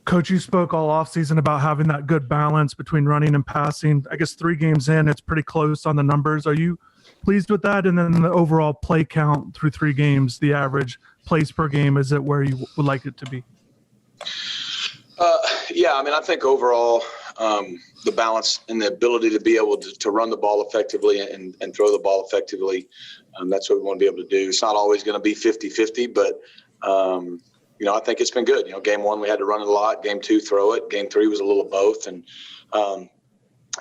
Coach, you spoke all offseason about having that good balance between running and passing. I guess 3 games in, it's pretty close on the numbers. Are you pleased with that? And then the overall play count through 3 games, the average plays per game, is it where you would like it to be? Yeah, I mean, I think overall the balance and the ability to be able to run the ball effectively and throw the ball effectively, that's what we want to be able to do. It's not always going to be 50-50, but, I think it's been good. Game 1, we had to run it a lot. Game 2, throw it. Game 3 was a little of both. And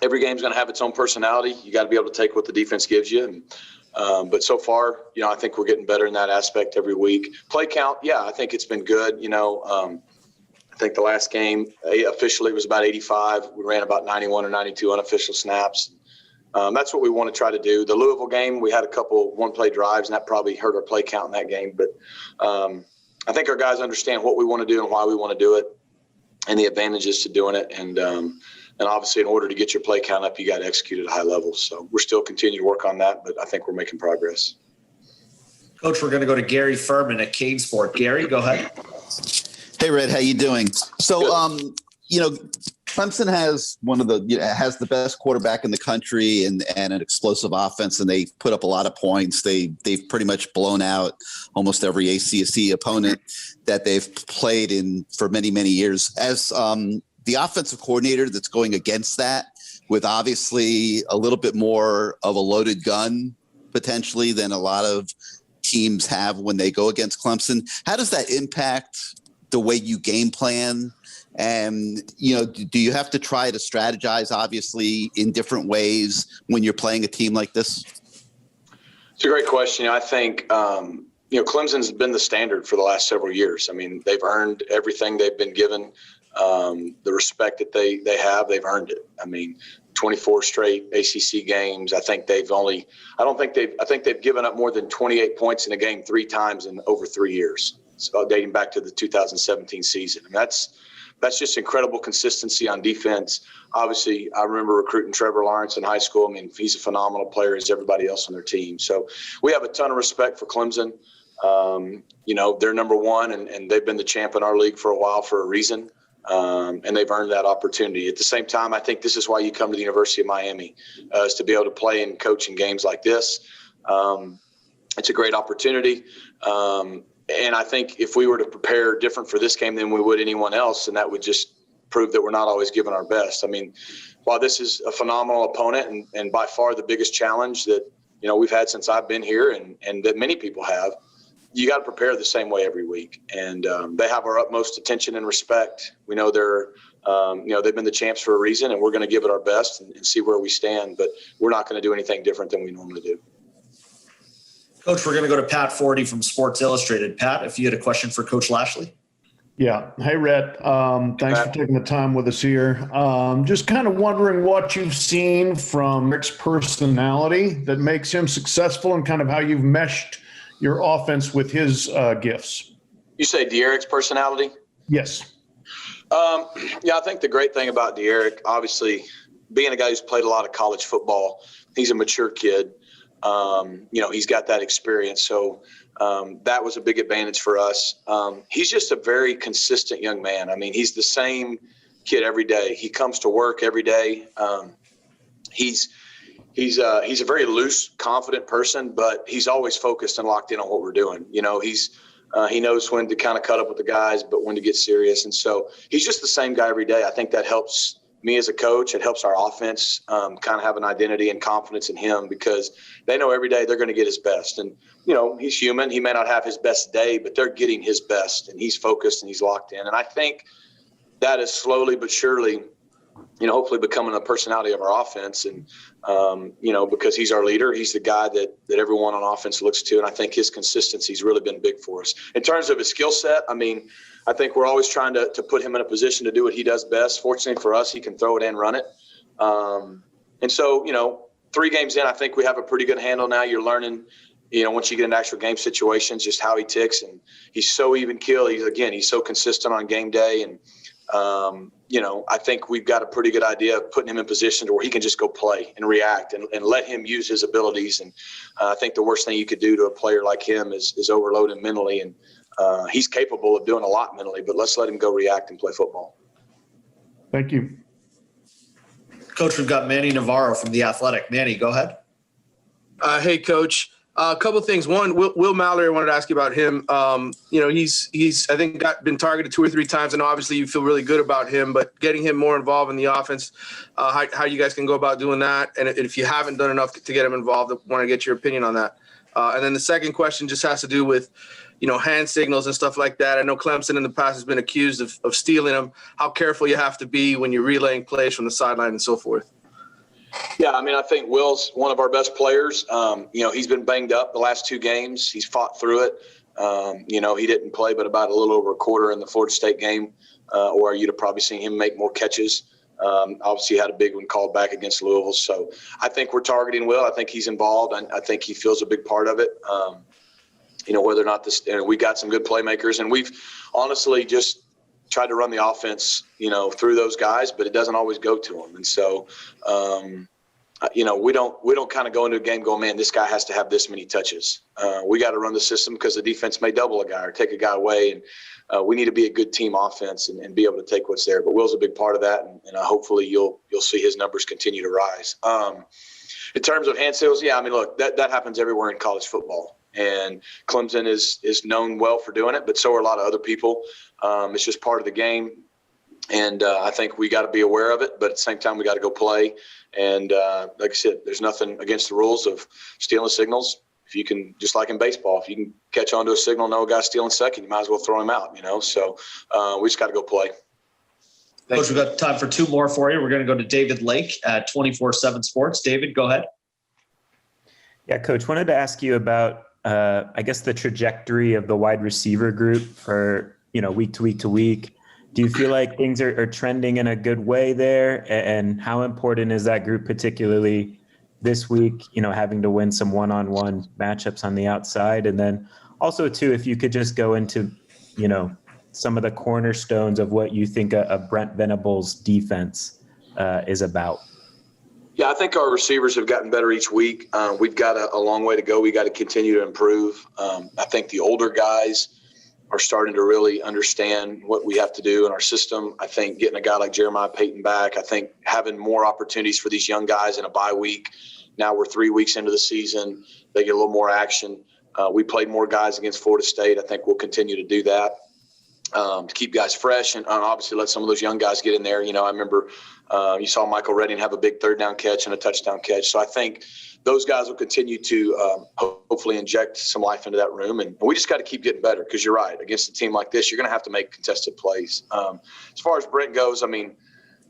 every game's going to have its own personality. You got to be able to take what the defense gives you. But so far, I think we're getting better in that aspect every week. Play count, yeah, I think it's been good. I think the last game officially was about 85. We ran about 91 or 92 unofficial snaps. That's what we want to try to do. The Louisville game, we had a couple one-play drives, and that probably hurt our play count in that game. But I think our guys understand what we want to do and why we want to do it and the advantages to doing it. And obviously, in order to get your play count up, you got to execute at a high level. So we're still continuing to work on that, but I think we're making progress. Coach, we're going to go to Gary Furman at Canesport. Gary, go ahead. Hey, Rhett, how you doing? So, Clemson has has the best quarterback in the country and an explosive offense, and they put up a lot of points. They've pretty much blown out almost every ACC opponent that they've played in for many, many years. As the offensive coordinator that's going against that, with obviously a little bit more of a loaded gun potentially than a lot of teams have when they go against Clemson, how does that impact the way you game plan? And, do you have to try to strategize, obviously, in different ways when you're playing a team like this? It's a great question. I think, Clemson's been the standard for the last several years. I mean, they've earned everything they've been given. The respect that they have, they've earned it. I mean, 24 straight ACC games. I think they've given up more than 28 points in a game 3 times in over 3 years. So dating back to the 2017 season. I mean, that's just incredible consistency on defense. Obviously, I remember recruiting Trevor Lawrence in high school. I mean, he's a phenomenal player as everybody else on their team. So we have a ton of respect for Clemson. They're number 1, and they've been the champ in our league for a while for a reason. And they've earned that opportunity. At the same time, I think this is why you come to the University of Miami, is to be able to play and coach in games like this. It's a great opportunity. And I think if we were to prepare different for this game than we would anyone else, then that would just prove that we're not always giving our best. I mean, while this is a phenomenal opponent and by far the biggest challenge that, we've had since I've been here and that many people have, you got to prepare the same way every week. And they have our utmost attention and respect. We know they've been the champs for a reason, and we're going to give it our best and see where we stand. But we're not going to do anything different than we normally do. Coach, we're going to go to Pat Forty from Sports Illustrated. Pat, if you had a question for Coach Lashlee. Yeah. Hey, Rhett. Thanks for taking the time with us here. Just kind of wondering what you've seen from Rick's personality that makes him successful and kind of how you've meshed your offense with his gifts. You say De'Aric's personality? Yes. I think the great thing about De'Aric, obviously, being a guy who's played a lot of college football, he's a mature kid. He's got that experience. So that was a big advantage for us. He's just a very consistent young man. I mean, he's the same kid every day. He comes to work every day. He's a very loose, confident person, but he's always focused and locked in on what we're doing. He knows when to kind of cut up with the guys, but when to get serious. And so he's just the same guy every day. I think that helps me as a coach. It helps our offense kind of have an identity and confidence in him because they know every day they're going to get his best. And, he's human. He may not have his best day, but they're getting his best, and he's focused and he's locked in. And I think that is slowly but surely, hopefully becoming a personality of our offense. And, because he's our leader, he's the guy that everyone on offense looks to. And I think his consistency's really been big for us. In terms of his skill set, I think we're always trying to put him in a position to do what he does best. Fortunately for us, he can throw it and run it. And so, 3 games in, I think we have a pretty good handle now. You're learning, once you get into actual game situations, just how he ticks. And he's so even keel. He's so consistent on game day. And, I think we've got a pretty good idea of putting him in position to where he can just go play and react and let him use his abilities. And I think the worst thing you could do to a player like him is overload him mentally. And he's capable of doing a lot mentally, but let's let him go react and play football. Thank you. Coach, we've got Manny Navarro from The Athletic. Manny, go ahead. Hey, Coach. A couple of things. One, Will Mallory, I wanted to ask you about him. He's I think been targeted 2 or 3 times, and obviously you feel really good about him. But getting him more involved in the offense, how you guys can go about doing that, and if you haven't done enough to get him involved, I want to get your opinion on that. And then the second question just has to do with, hand signals and stuff like that. I know Clemson in the past has been accused of stealing them. How careful you have to be when you're relaying plays from the sideline and so forth. Yeah, I think Will's one of our best players. He's been banged up the last 2 games. He's fought through it. He didn't play but about a little over a quarter in the Florida State game, or you'd have probably seen him make more catches. Obviously, he had a big one called back against Louisville. So I think we're targeting Will. I think he's involved. I think he feels a big part of it. Whether or not we got some good playmakers, and we've honestly just tried to run the offense, through those guys, but it doesn't always go to them. And so, we don't kind of go into a game going, man, this guy has to have this many touches. We got to run the system because the defense may double a guy or take a guy away. And we need to be a good team offense and be able to take what's there. But Will's a big part of that. And hopefully you'll see his numbers continue to rise. In terms of hand signals, look, that happens everywhere in college football. And Clemson is known well for doing it, but so are a lot of other people. It's just part of the game. And I think we got to be aware of it, but at the same time, we got to go play. And like I said, there's nothing against the rules of stealing signals. If you can, just like in baseball, if you can catch onto a signal, know a guy's stealing second, you might as well throw him out, So we just got to go play. Coach, we've got time for 2 more for you. We're going to go to David Lake at 24/7 Sports. David, go ahead. Yeah, Coach, wanted to ask you about, the trajectory of the wide receiver group for, week to week. Do you feel like things are trending in a good way there? And how important is that group, particularly this week, having to win some one-on-one matchups on the outside? And then also, too, if you could just go into, some of the cornerstones of what you think a Brent Venables defense is about. Yeah, I think our receivers have gotten better each week. We've got a long way to go. We got to continue to improve. I think the older guys are starting to really understand what we have to do in our system. I think getting a guy like Jeremiah Payton back, I think having more opportunities for these young guys in a bye week. Now we're 3 weeks into the season. They get a little more action. We played more guys against Florida State. I think we'll continue to do that to keep guys fresh and obviously let some of those young guys get in there. I remember you saw Michael Redding have a big 3rd down catch and a touchdown catch. So I think those guys will continue to hopefully inject some life into that room. And we just got to keep getting better because you're right. Against a team like this, you're going to have to make contested plays. As far as Brent goes,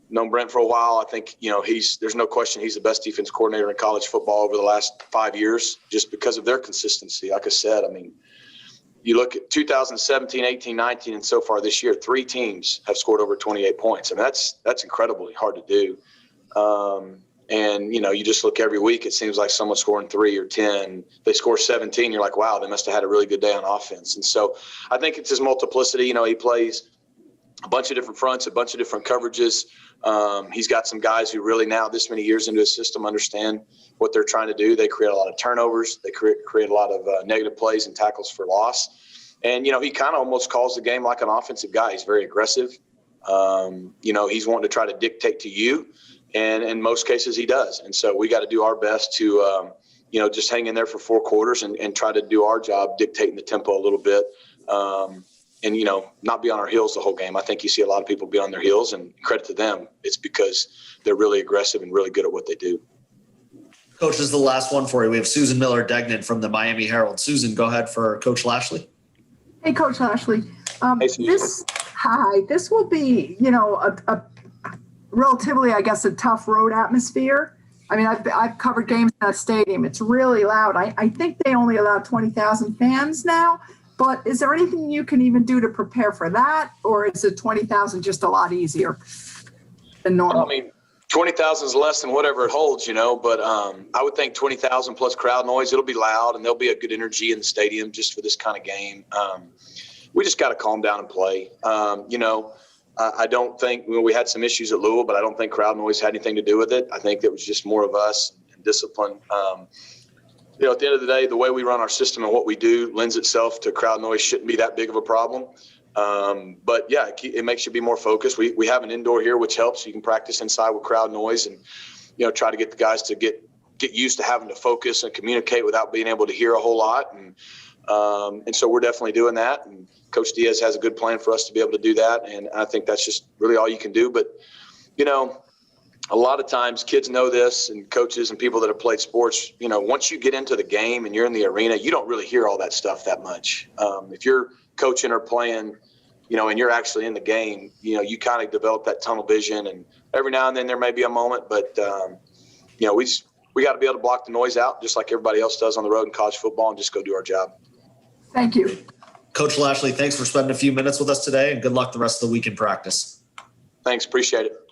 known Brent for a while. I think, there's no question he's the best defense coordinator in college football over the last 5 years just because of their consistency. Like I said, you look at 2017, 18, 19, and so far this year, 3 teams have scored over 28 points. That's incredibly hard to do. And, you just look every week, it seems like someone's scoring 3 or 10. They score 17. You're like, wow, they must have had a really good day on offense. And so I think it's his multiplicity. He plays a bunch of different fronts, a bunch of different coverages. He's got some guys who really now, this many years into his system, understand what they're trying to do. They create a lot of turnovers. They create a lot of negative plays and tackles for loss. And, he kind of almost calls the game like an offensive guy. He's very aggressive. He's wanting to try to dictate to you. And in most cases he does. And so we got to do our best to, just hang in there for 4 quarters and try to do our job dictating the tempo a little bit. And not be on our heels the whole game. I think you see a lot of people be on their heels, and credit to them. It's because they're really aggressive and really good at what they do. Coach, this is the last one for you. We have Susan Miller-Degnan from the Miami Herald. Susan, go ahead for Coach Lashlee. Hey, Coach Lashlee. Hey, Susan. This will be, a relatively, a tough road atmosphere. I've covered games in a stadium. It's really loud. I think they only allow 20,000 fans now. But is there anything you can even do to prepare for that? Or is it 20,000 just a lot easier than normal? 20,000 is less than whatever it holds, but I would think 20,000 plus crowd noise, it'll be loud and there'll be a good energy in the stadium just for this kind of game. We just got to calm down and play. I don't think we had some issues at Louisville, but I don't think crowd noise had anything to do with it. I think it was just more of us and discipline. at the end of the day, the way we run our system and what we do lends itself to crowd noise. Shouldn't be that big of a problem. But yeah, it makes you be more focused. We have an indoor here, which helps. You can practice inside with crowd noise and, try to get the guys to get used to having to focus and communicate without being able to hear a whole lot. And so we're definitely doing that. And Coach Diaz has a good plan for us to be able to do that. And I think that's just really all you can do. But, a lot of times kids know this, and coaches and people that have played sports, once you get into the game and you're in the arena, you don't really hear all that stuff that much. If you're coaching or playing, and you're actually in the game, you kind of develop that tunnel vision, and every now and then there may be a moment, but, we got to be able to block the noise out just like everybody else does on the road in college football and just go do our job. Thank you. Coach Lashlee, thanks for spending a few minutes with us today, and good luck the rest of the week in practice. Thanks. Appreciate it.